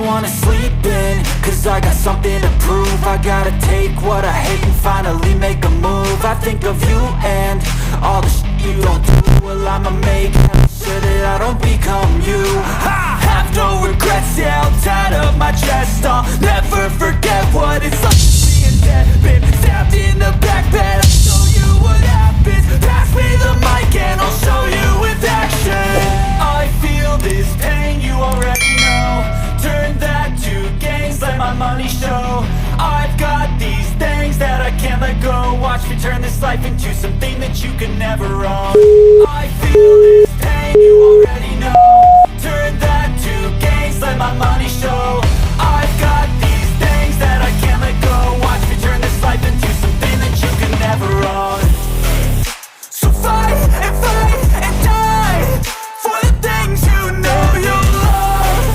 wanna sleep in, cause I got something to prove. I gotta take what I hate and finally make a move. I think of you and all the shit you don't do. Well, I'ma make sure that I don't become you. I have no regrets, yeah, I'll tie up my chest. I'll never forget what it's like being dead. Been stabbed in the back bed. I'll show you what happens. Pass me the mic and I'll show you with action. I feel this pain, you already know. Turn that to gains, let my money show. I've got these things that I can't let go. Watch me turn this life into something that you can never own. I feel this pain, you already know. Turn that to gains, let my money show. I've got these things that I can't let go. Watch me turn this life into something that you can never own. So fight and die for the things you know you love.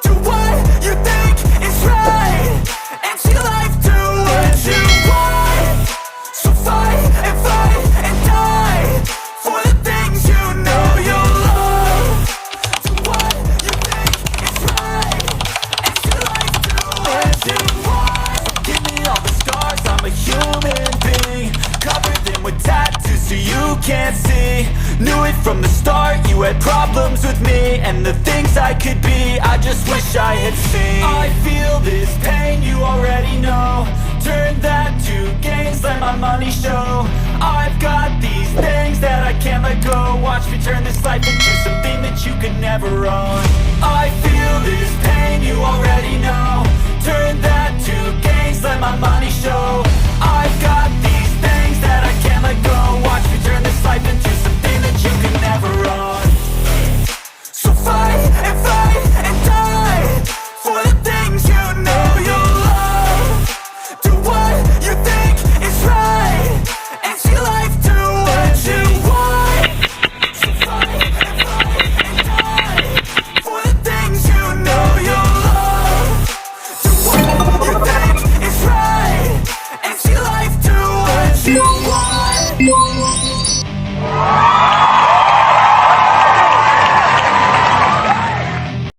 Do what you think is right and see life do what you want. So fight and die for the things you know you love. Do what you think is right and see life do what you want. Give me all the scars, I'm a human being. Cover them with tattoos so you can't see. Knew it from the start, you had problems with me and the things I could be, I just wish I had seen. I feel this pain, you already know. Turn that to gains, let my money show. I've got these things that I can't let go. Watch me turn this life into something that you could never own. I feel this pain, you